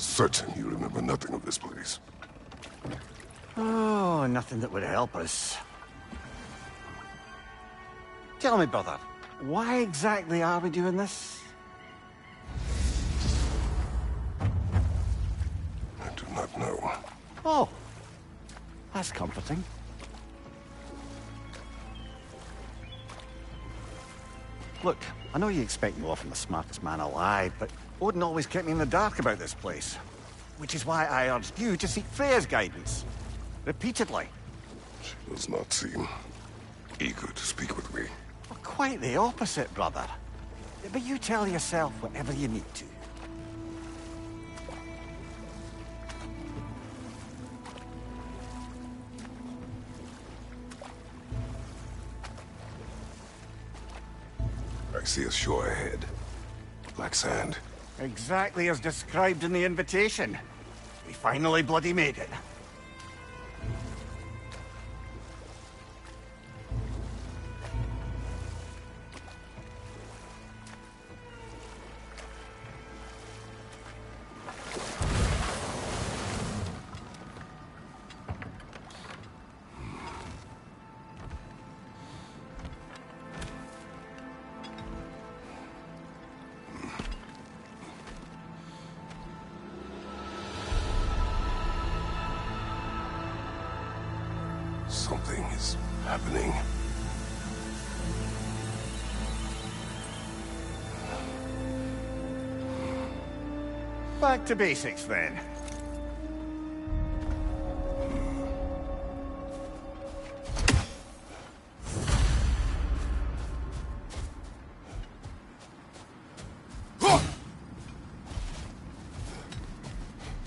certain you remember nothing of this place. Oh, nothing that would help us. Tell me, brother, why exactly are we doing this? I do not know. Oh, that's comforting. Look, I know you expect me from the smartest man alive, but Odin always kept me in the dark about this place. Which is why I urged you to seek Freya's guidance. Repeatedly. She does not seem eager to speak with me. Well, quite the opposite, brother. But you tell yourself whatever you need to. I see a shore ahead. Black sand. Exactly as described in the invitation. We finally bloody made it. Something is happening. Back to basics, then.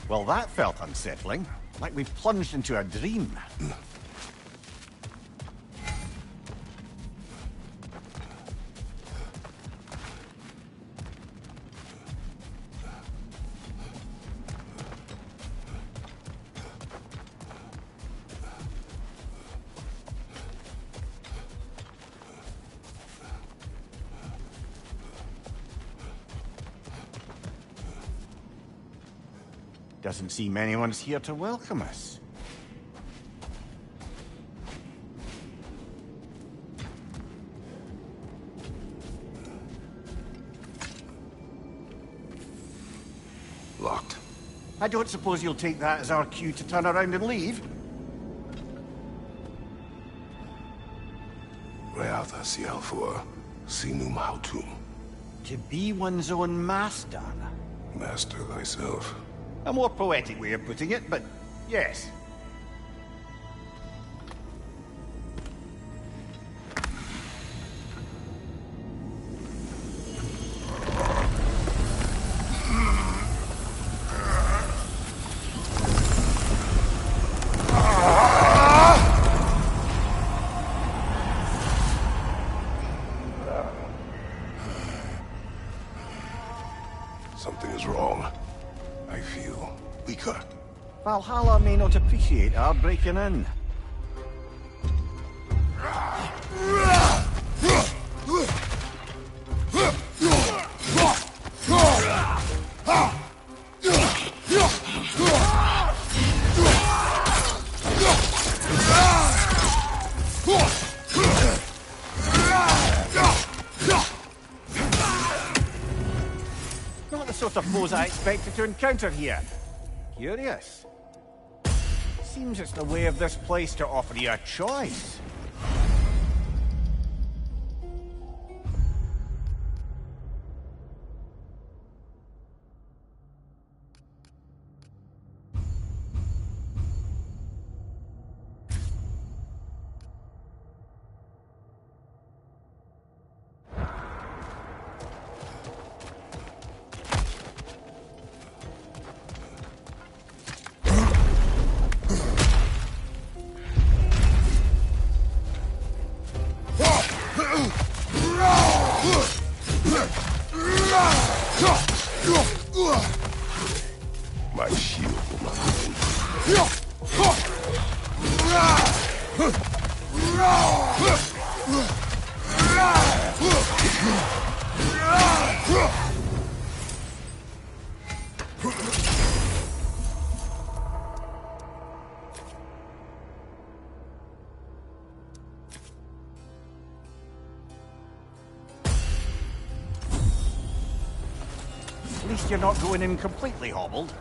Well, that felt unsettling. Like we've plunged into a dream. Doesn't seem anyone's here to welcome us. Locked. I don't suppose you'll take that as our cue to turn around and leave? Reatha Sialfur, Sinum Hautum. To be one's own master. Master thyself. A more poetic way of putting it, but yes. Something is wrong. I feel weaker. Valhalla may not appreciate our breaking in. Not the sort of foes I expected to encounter here. Curious. Seems it's the way of this place to offer you a choice. My shield will not win. least you're not going in completely hobbled.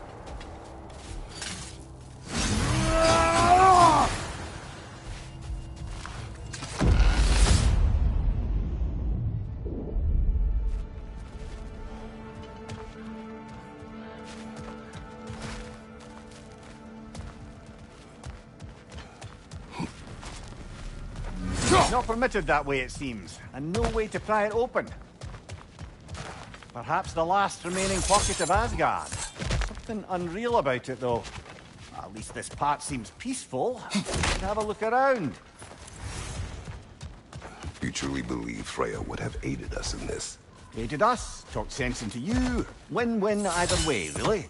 Not permitted that way, it seems, and no way to pry it open. Perhaps the last remaining pocket of Asgard. Something unreal about it, though. At least this part seems peaceful. Let's have a look around. You truly believe Freya would have aided us in this? Aided us, talked sense into you. Win-win either way, really.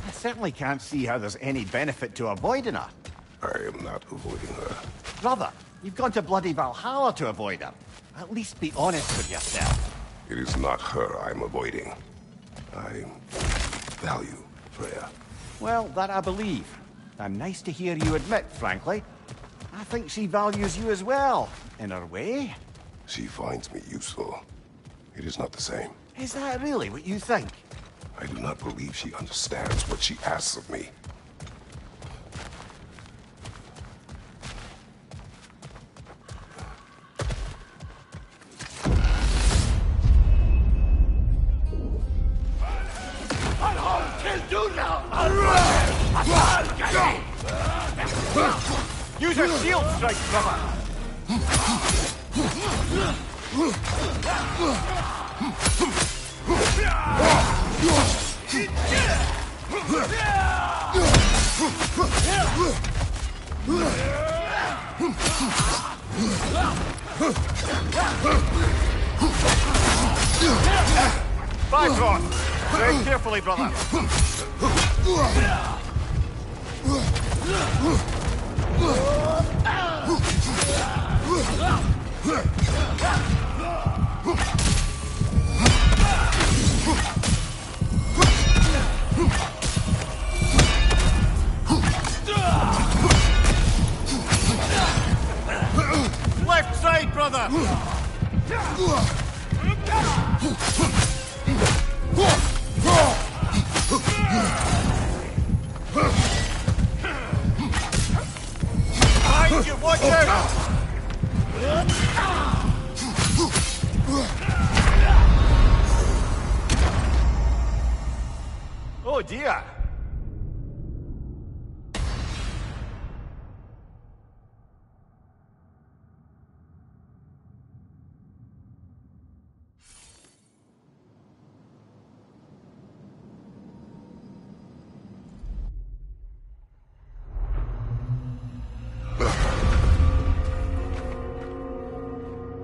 I certainly can't see how there's any benefit to avoiding her. I am not avoiding her. Brother, you've gone to bloody Valhalla to avoid her. At least be honest with yourself. It is not her I'm avoiding. I value Freya. Well, that I believe. And nice to hear you admit, frankly. I think she values you as well, in her way. She finds me useful. It is not the same. Is that really what you think? I do not believe she understands what she asks of me. Use your shield strike, brother! Bifrost! Very carefully, brother! Left side, brother! Behind you, watch out! Oh dear!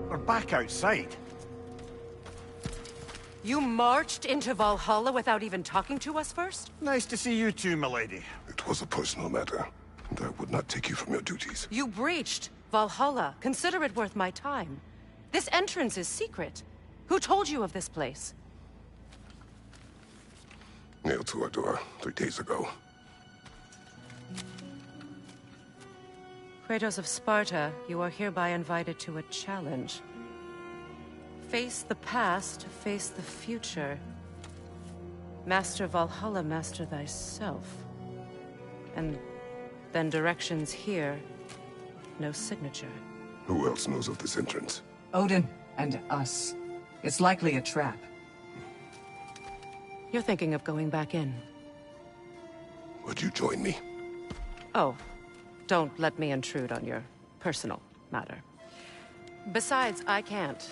We're back outside. You marched into Valhalla without even talking to us first? Nice to see you too, milady. It was a personal matter, and I would not take you from your duties. You breached Valhalla. Consider it worth my time. This entrance is secret. Who told you of this place? Nailed to our door 3 days ago. Kratos of Sparta, you are hereby invited to a challenge. Face the past, face the future. Master Valhalla, master thyself. And then directions here, no signature. Who else knows of this entrance? Odin and us. It's likely a trap. You're thinking of going back in. Would you join me? Oh, don't let me intrude on your personal matter. Besides, I can't.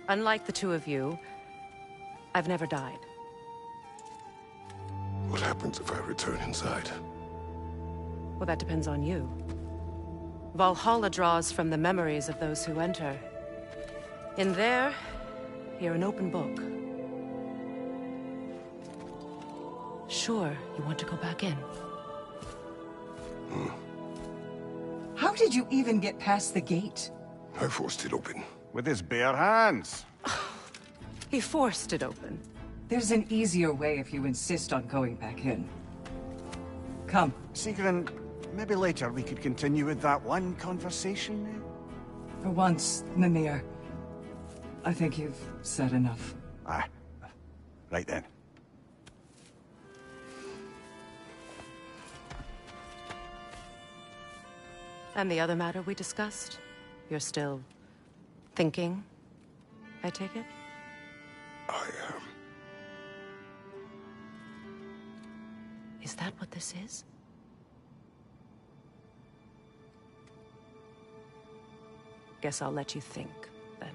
Unlike the two of you, I've never died. What happens if I return inside? Well, that depends on you. Valhalla draws from the memories of those who enter. In there, you're an open book. Sure, you want to go back in. How did you even get past the gate? I forced it open. With his bare hands. He forced it open. There's an easier way if you insist on going back in. Come. Sigrun, maybe later we could continue with that one conversation. For once, Mimir. I think you've said enough. Aye. Right then. And the other matter we discussed? You're still thinking, I take it? I am. Is that what this is? Guess I'll let you think, then.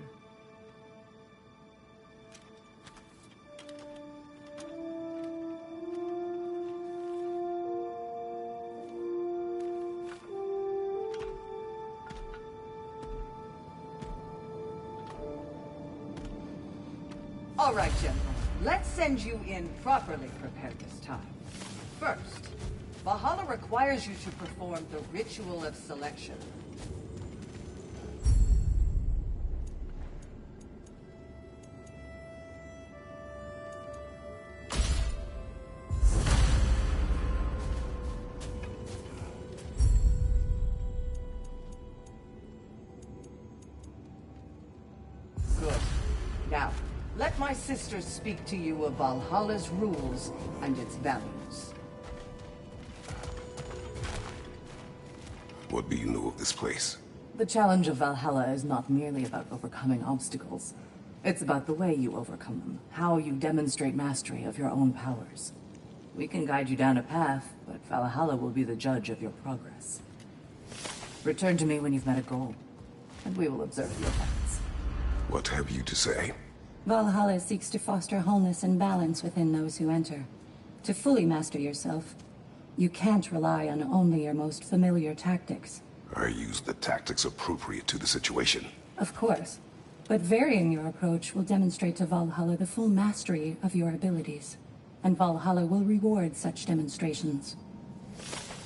All right, General. Let's send you in properly prepared this time. First, Valhalla requires you to perform the ritual of selection. Good. Now, let my sisters speak to you of Valhalla's rules and its values. What do you know of this place? The challenge of Valhalla is not merely about overcoming obstacles. It's about the way you overcome them, how you demonstrate mastery of your own powers. We can guide you down a path, but Valhalla will be the judge of your progress. Return to me when you've met a goal, and we will observe your effects. What have you to say? Valhalla seeks to foster wholeness and balance within those who enter. To fully master yourself, you can't rely on only your most familiar tactics. I use the tactics appropriate to the situation. Of course, but varying your approach will demonstrate to Valhalla the full mastery of your abilities, and Valhalla will reward such demonstrations.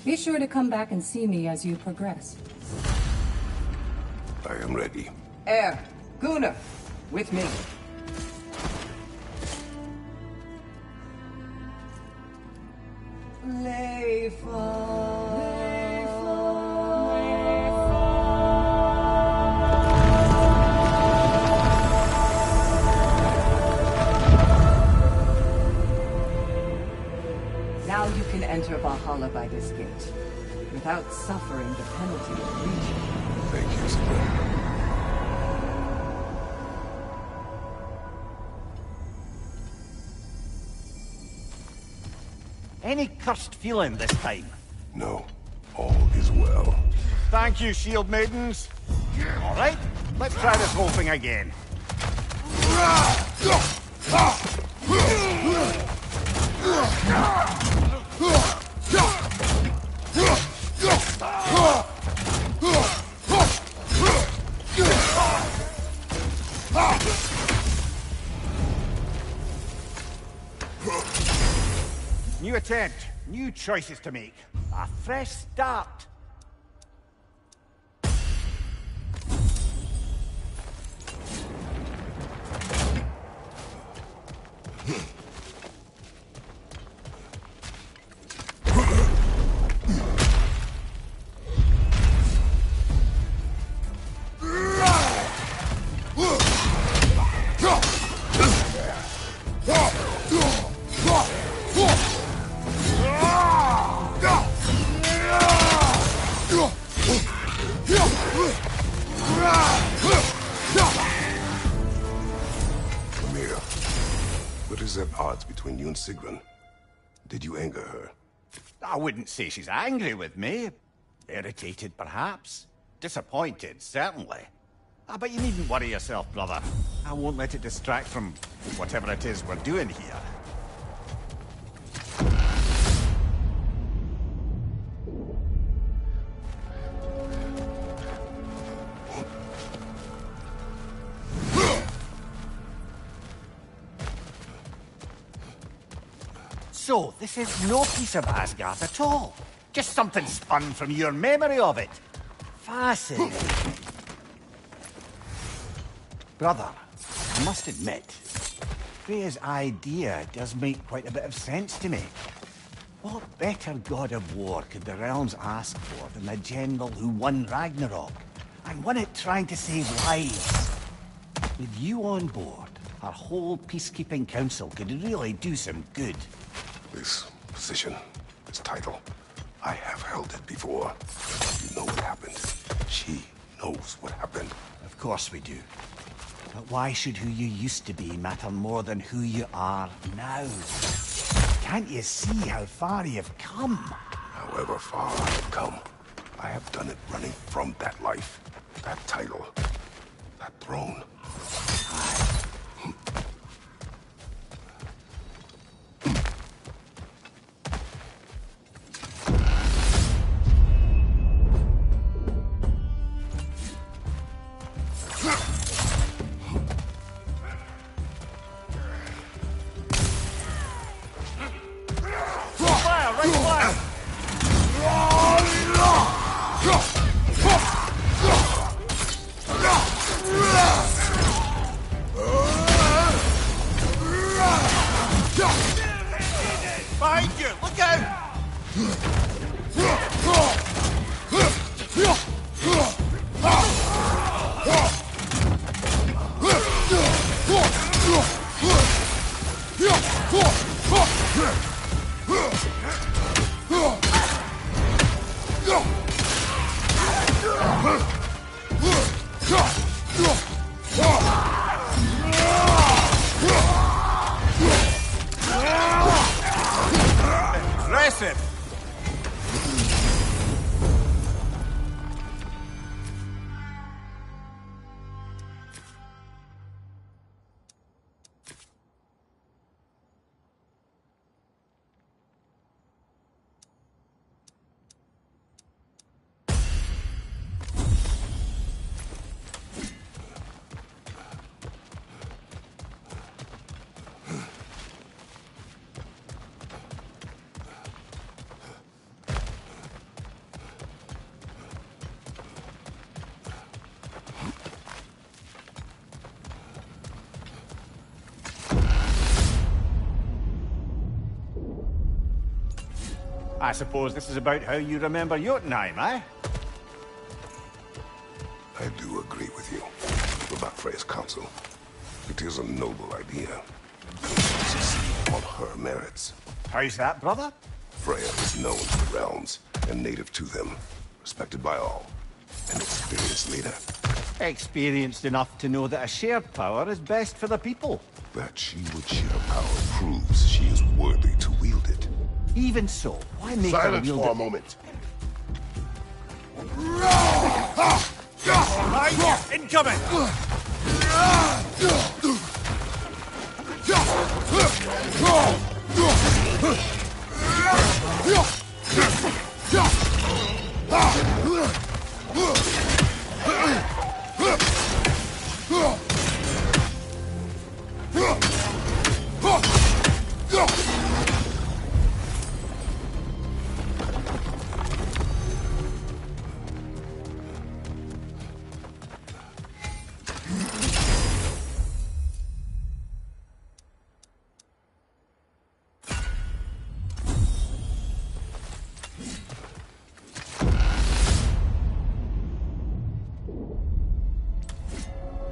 Be sure to come back and see me as you progress. I am ready. Gunnar, with me. Now you can enter Valhalla by this gate, without suffering the penalty of breaching. Thank you, Sabrina. Any cursed feeling this time? No, all is well. Thank you, shield maidens. All right, let's try this whole thing again. New attempt, new choices to make. A fresh start. What is at odds between you and Sigrun? Did you anger her? I wouldn't say she's angry with me. Irritated, perhaps. Disappointed, certainly. But you needn't worry yourself, brother. I won't let it distract from whatever it is we're doing here. So, this is no piece of Asgard at all. Just something spun from your memory of it. Fascinating. Brother, I must admit, Freya's idea does make quite a bit of sense to me. What better god of war could the realms ask for than the general who won Ragnarok, and won it trying to save lives? With you on board, our whole peacekeeping council could really do some good. This position, this title, I have held it before. You know what happened. She knows what happened. Of course we do. But why should who you used to be matter more than who you are now? Can't you see how far you've come? However far I have come, I have done it running from that life, that title, that throne. Behind you! Look out! Impressive! I suppose this is about how you remember Jotunheim, eh? I do agree with you about Freya's counsel. It is a noble idea. Succeed on her merits. How's that, brother? Freya is known to the realms and native to them, respected by all. An experienced leader. Experienced enough to know that a shared power is best for the people. That she would share power proves she is worthy to wield it. Even so, why make her Silence wield for a it? moment. Right, incoming!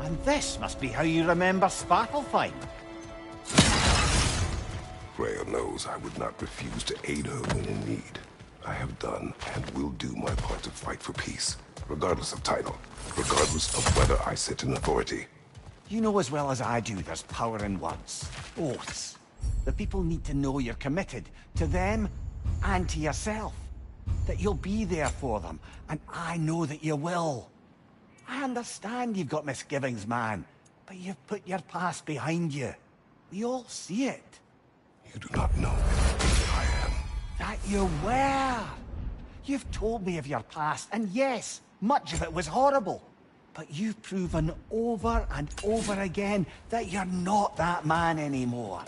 And this must be how you remember Svartalfheim. Freya knows I would not refuse to aid her when in need. I have done and will do my part to fight for peace, regardless of title, regardless of whether I sit in authority. You know as well as I do there's power in words. Oaths. The people need to know you're committed to them and to yourself. That you'll be there for them, and I know that you will. I understand you've got misgivings, man, but you've put your past behind you. We all see it. You do not know anything I am. That you were. You've told me of your past, and yes, much of it was horrible. But you've proven over and over again that you're not that man anymore.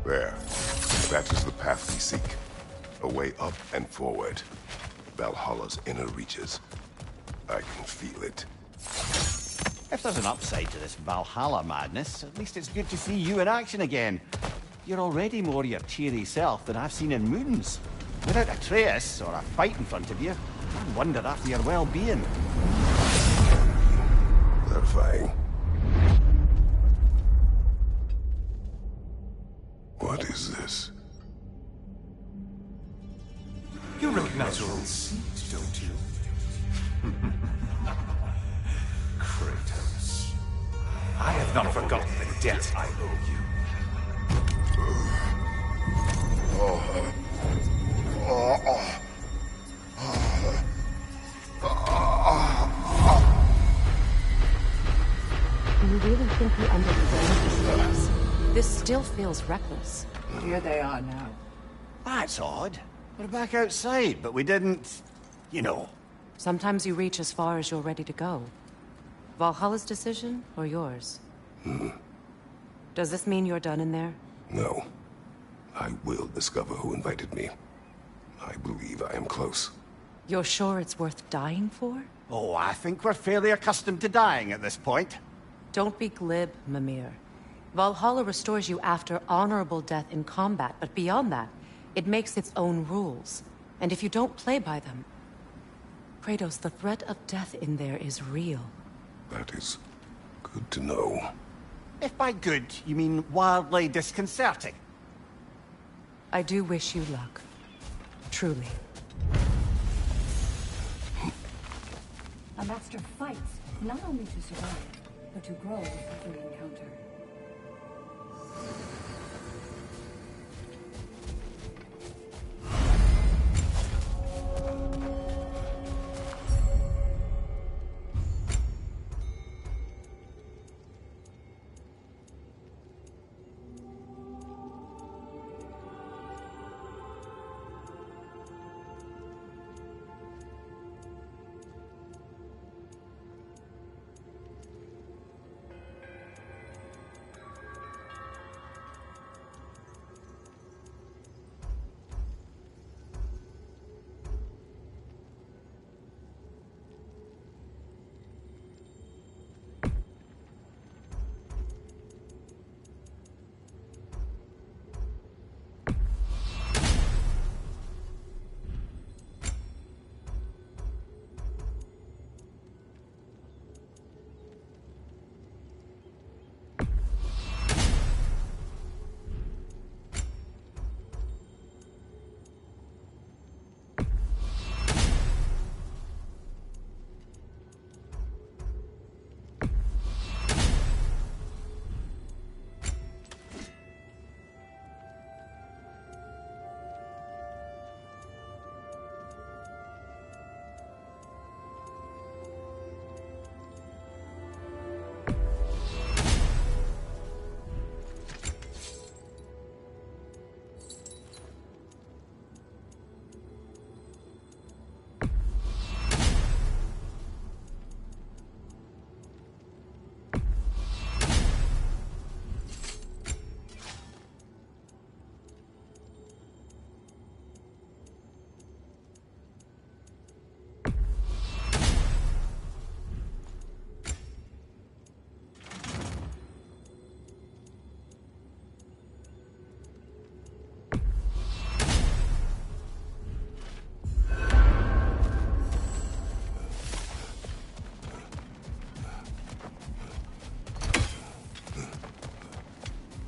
There. That is the path we seek. A way up and forward. Valhalla's inner reaches. I can feel it. If there's an upside to this Valhalla madness, at least it's good to see you in action again. You're already more your cheery self than I've seen in moons. Without Atreus or a fight in front of you, I wonder after your well-being. Clarifying. What is this? You recognize your old seat, don't you? Kratos. I have not forgotten the debt I owe you. Do you really think we understand these steps? This still feels reckless. Here they are now. That's odd. We're back outside, but we didn't... you know. Sometimes you reach as far as you're ready to go. Valhalla's decision, or yours? Does this mean you're done in there? No. I will discover who invited me. I believe I am close. You're sure it's worth dying for? Oh, I think we're fairly accustomed to dying at this point. Don't be glib, Mimir. Valhalla restores you after honorable death in combat, but beyond that, it makes its own rules. And if you don't play by them... Kratos, the threat of death in there is real. That is good to know. If by good, you mean wildly disconcerting. I do wish you luck. Truly. A master fights, not only to survive, but to grow with every encounter.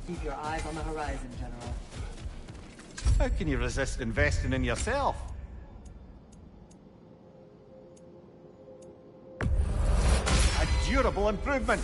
Keep your eyes on the horizon, General. How can you resist investing in yourself? A durable improvement.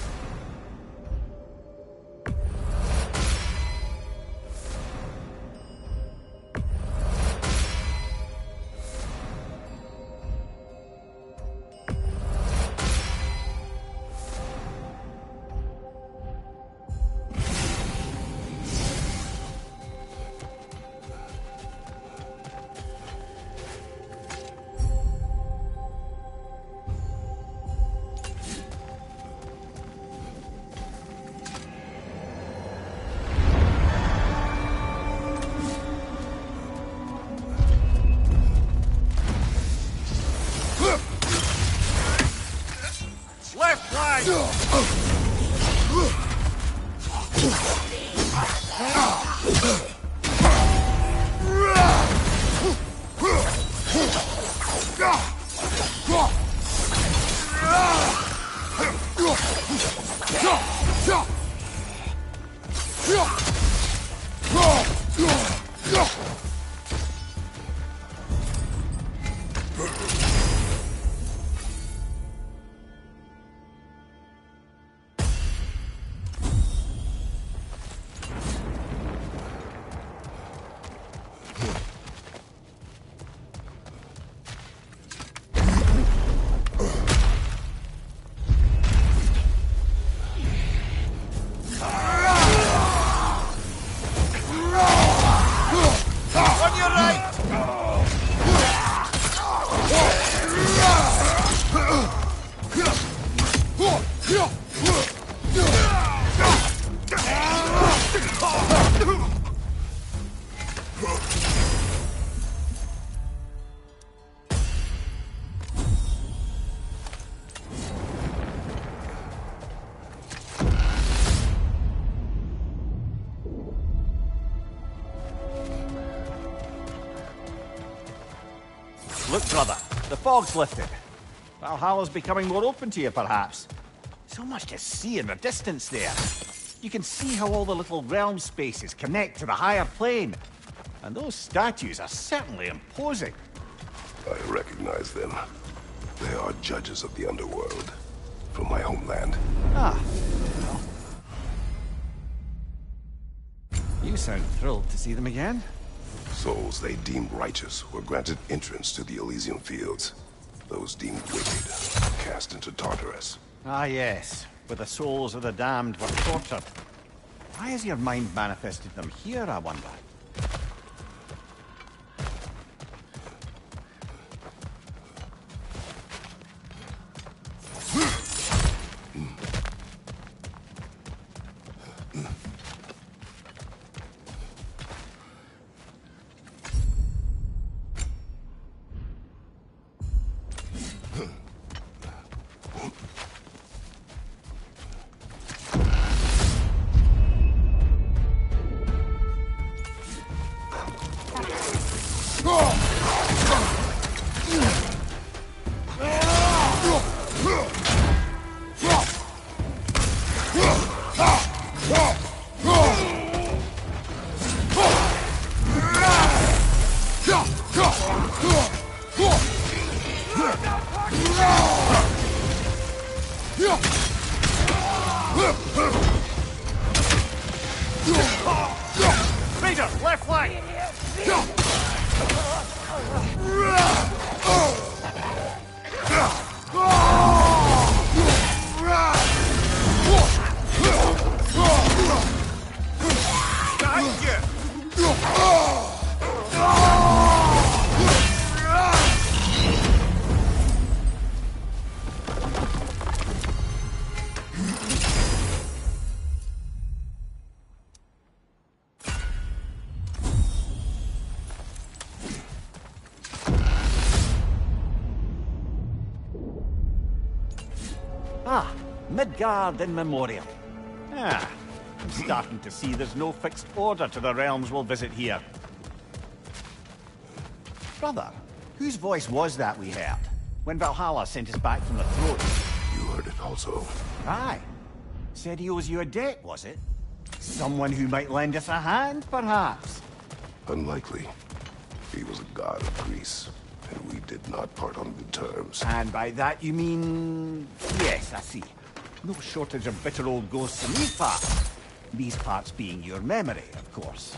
Look, brother, the fog's lifted. Valhalla's becoming more open to you, perhaps. So much to see in the distance there. You can see how all the little realm spaces connect to the higher plane. And those statues are certainly imposing. I recognize them. They are judges of the underworld. From my homeland. Ah. Well. You sound thrilled to see them again. Souls they deemed righteous were granted entrance to the Elysium Fields. Those deemed wicked, cast into Tartarus. Ah, yes. Where the souls of the damned were tortured. Why has your mind manifested them here, I wonder? Raider, left flank! Ah, Midgard in memoriam. Ah, I'm starting to see there's no fixed order to the realms we'll visit here. Brother, whose voice was that we heard when Valhalla sent us back from the throne? You heard it also. Aye. Said he owes you a debt, was it? Someone who might lend us a hand, perhaps? Unlikely. He was a god of Greece, and we did not part on good terms. And by that you mean... Yes, I see. No shortage of bitter old ghosts in these parts. These parts being your memory, of course.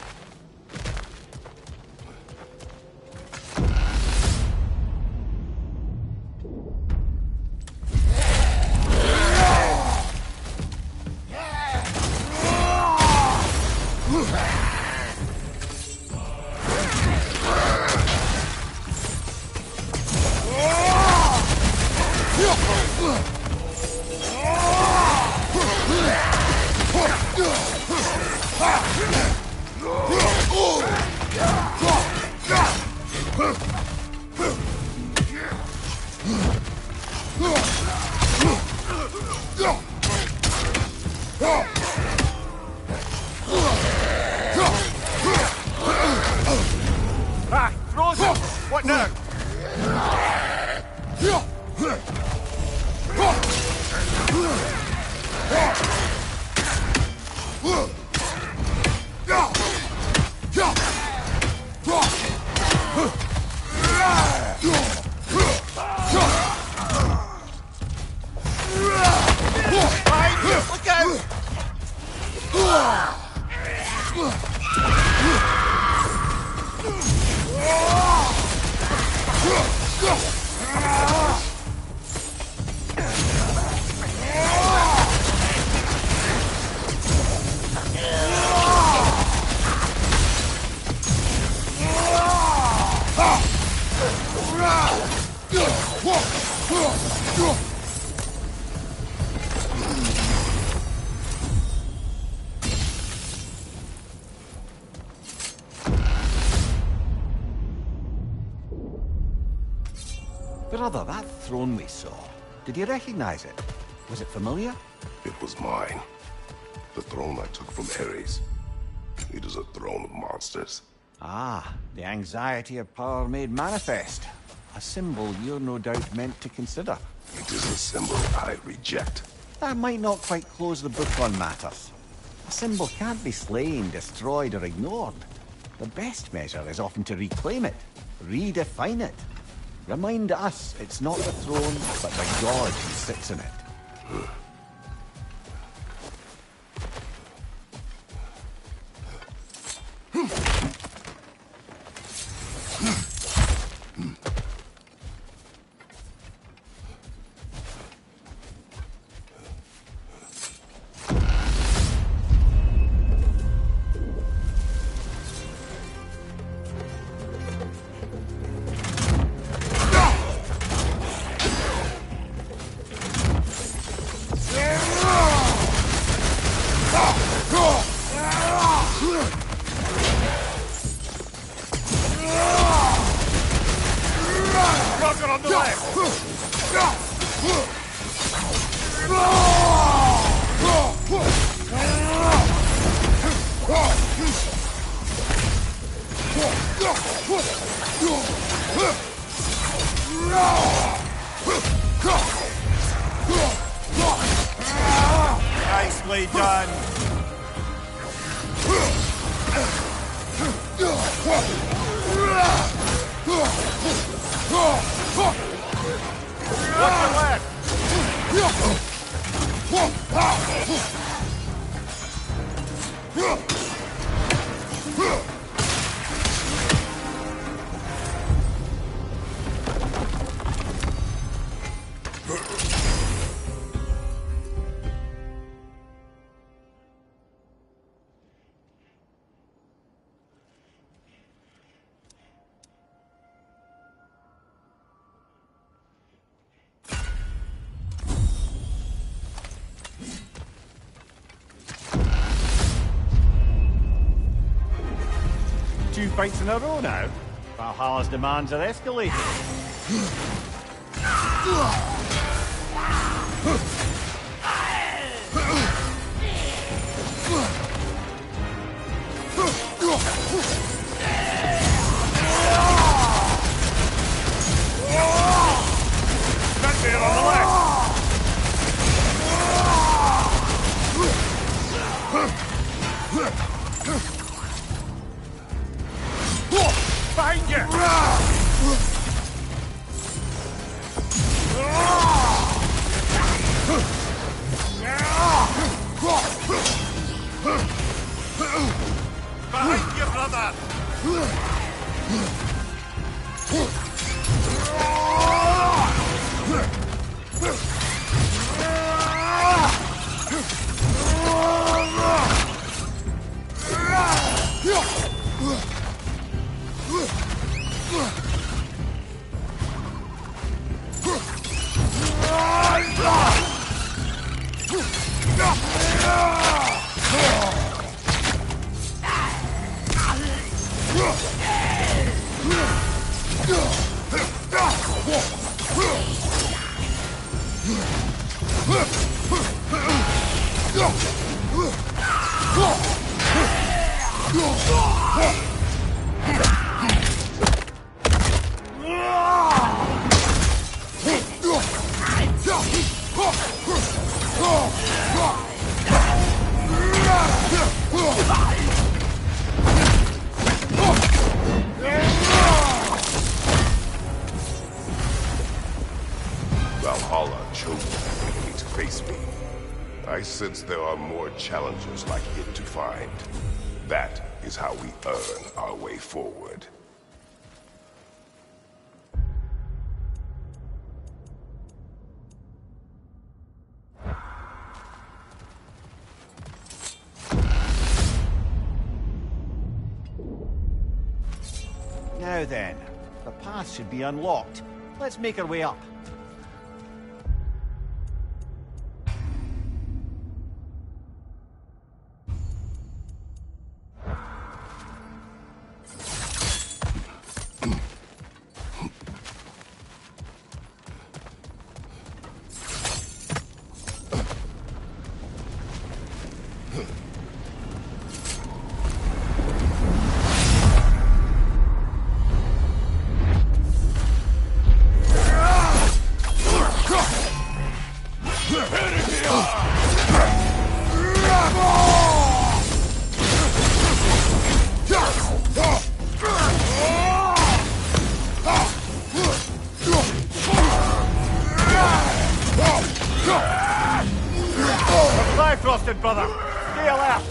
Ah, frozen! What now? Look out! Brother, that throne we saw, did you recognize it? Was it familiar? It was mine. The throne I took from Ares. It is a throne of monsters. Ah, the anxiety of power made manifest. A symbol you're no doubt meant to consider. It is a symbol I reject. That might not quite close the book on matters. A symbol can't be slain, destroyed, or ignored. The best measure is often to reclaim it, redefine it. Remind us it's not the throne, but the god who sits in it. Rocket on the left! Nicely done. What's the left? Two fights in a row now. Valhalla's demands are escalating. Gunfield on the left! Behind you! Valhalla chose an enemy to face me. I sense there are more challengers like it to find. That is how we earn our way forward. Now then, the path should be unlocked. Let's make our way up. Frosted, brother! Stay alert!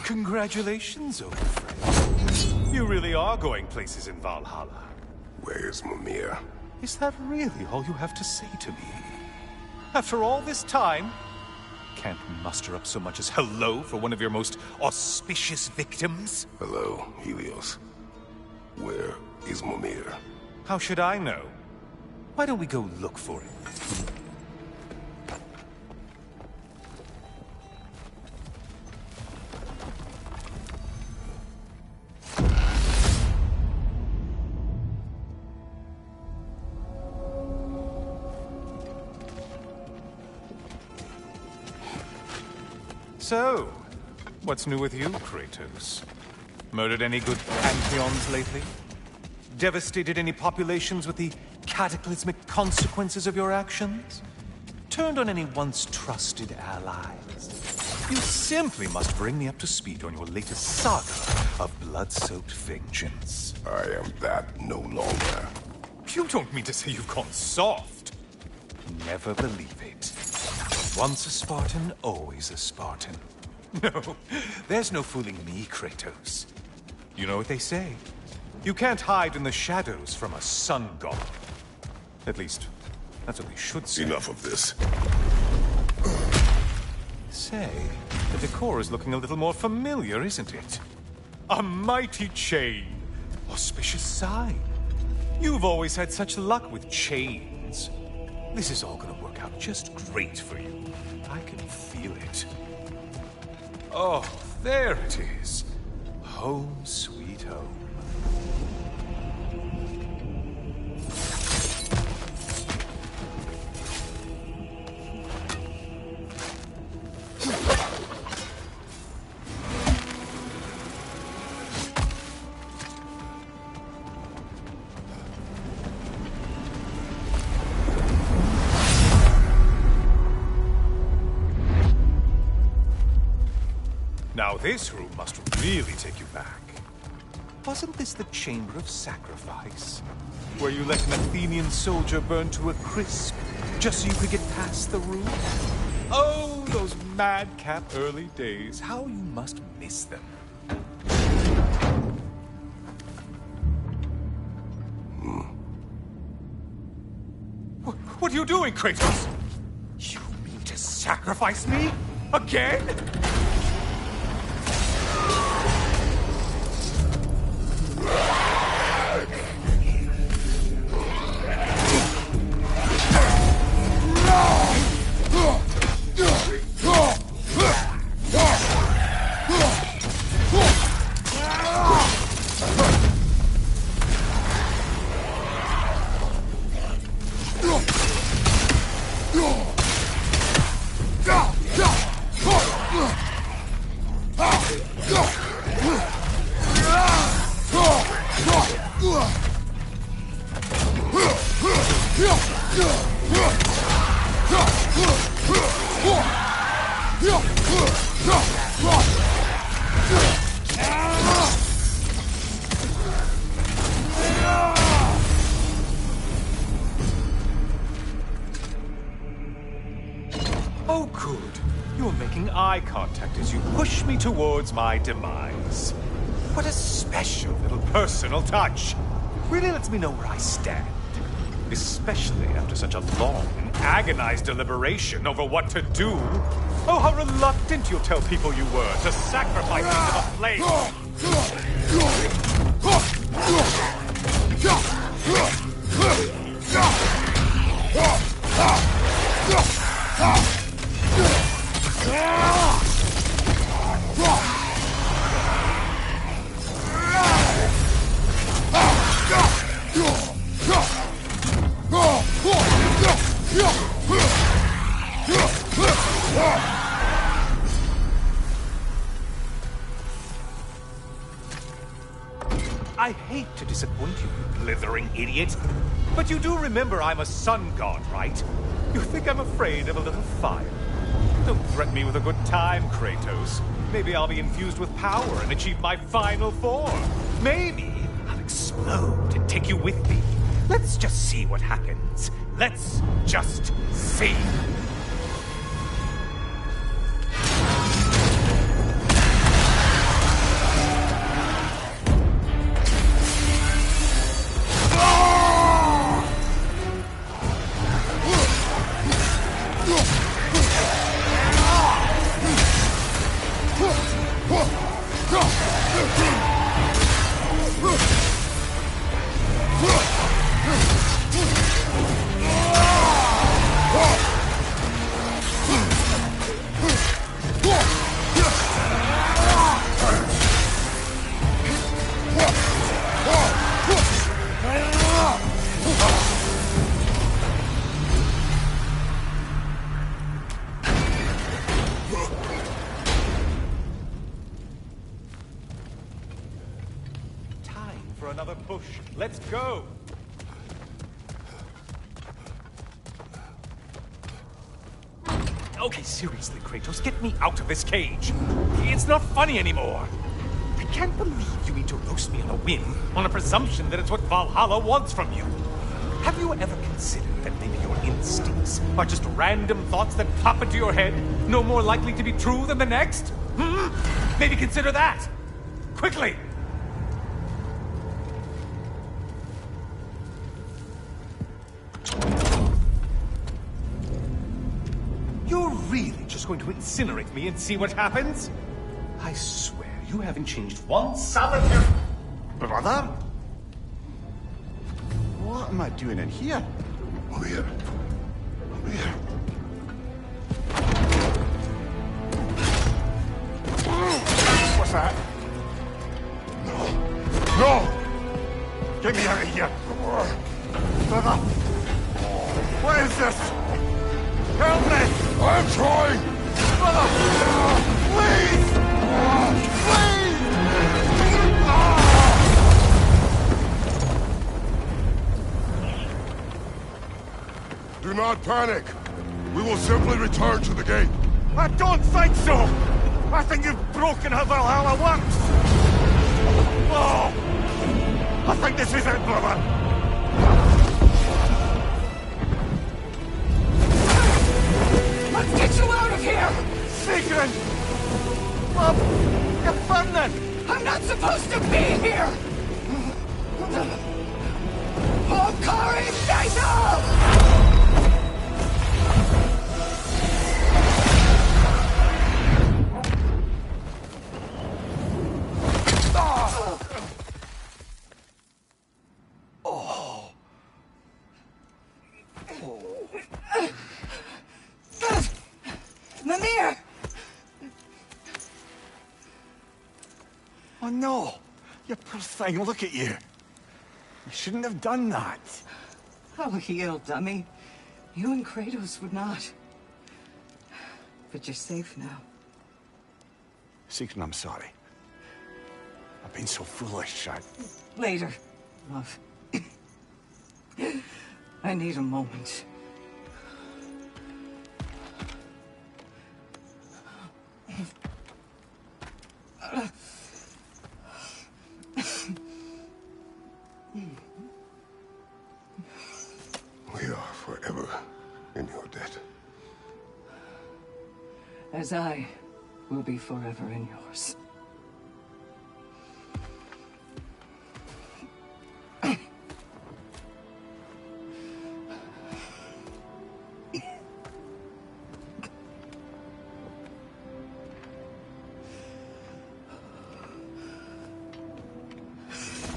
Congratulations, old friend. You really are going places in Valhalla. Where's Mimir? Is that really all you have to say to me? After all this time, can't muster up so much as hello for one of your most auspicious victims? Hello, Helios. Where is Mimir? How should I know? Why don't we go look for him? So, what's new with you, Kratos? Murdered any good pantheons lately? Devastated any populations with the cataclysmic consequences of your actions? Turned on any once trusted allies? You simply must bring me up to speed on your latest saga of blood-soaked vengeance. I am that no longer. You don't mean to say you've gone soft? Never believe it. Once a Spartan, always a Spartan. No, there's no fooling me, Kratos. You know what they say. You can't hide in the shadows from a sun god. At least, that's what they should say. Enough of this. Say, the decor is looking a little more familiar, isn't it? A mighty chain. Auspicious sign. You've always had such luck with chains. This is all gonna work out just great for you. I can feel it. Oh, there it is. Home sweet home. Now this room must really take you back. Wasn't this the Chamber of Sacrifice? Where you let an Athenian soldier burn to a crisp, just so you could get past the roof? Oh, those madcap early days. How you must miss them. What are you doing, Kratos? You mean to sacrifice me? Again? Oh, good. You're making eye contact as you push me towards my demise. What a special little personal touch. Really lets me know where I stand. Especially after such a long and agonized deliberation over what to do. Oh, how reluctant you'll tell people you were to sacrifice me to the flame. I hate to disappoint you, you blithering idiot. But you do remember I'm a sun god, right? You think I'm afraid of a little fire? Don't threaten me with a good time, Kratos. Maybe I'll be infused with power and achieve my final form. Maybe I'll explode and take you with me. Let's just see what happens. Let's just see. For another push. Let's go! Okay, seriously, Kratos, get me out of this cage. It's not funny anymore. I can't believe you mean to roast me on a whim on a presumption that it's what Valhalla wants from you. Have you ever considered that maybe your instincts are just random thoughts that pop into your head, no more likely to be true than the next? Maybe consider that! Quickly! You're really just going to incinerate me and see what happens? I swear, you haven't changed one solitary... Brother? What am I doing in here? Over here. Over here. What's that? No! Get me out of here! Brother! What is this? Help me! I'm trying! Brother! Please! Please! Do not panic. We will simply return to the gate. I don't think so! I think you've broken how Valhalla works! Oh! I think this is it, brother! Let's get you out of here! Sigrun! Love, you're burning! I'm not supposed to be here! Hokari Fatal! Mimir! Oh no! You poor thing, look at you! You shouldn't have done that. Oh, heal, dummy. You and Kratos would not. But you're safe now. Sigrun, I'm sorry. I've been so foolish, Later, love. I need a moment. We are forever in your debt. As I will be forever in yours.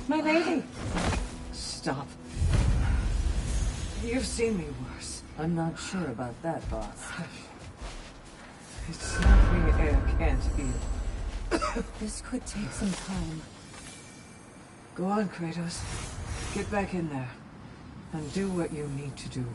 My lady! Stop. You've seen me worse. I'm not sure about that, boss. It's nothing air can't heal. This could take some time. Go on, Kratos. Get back in there. And do what you need to do.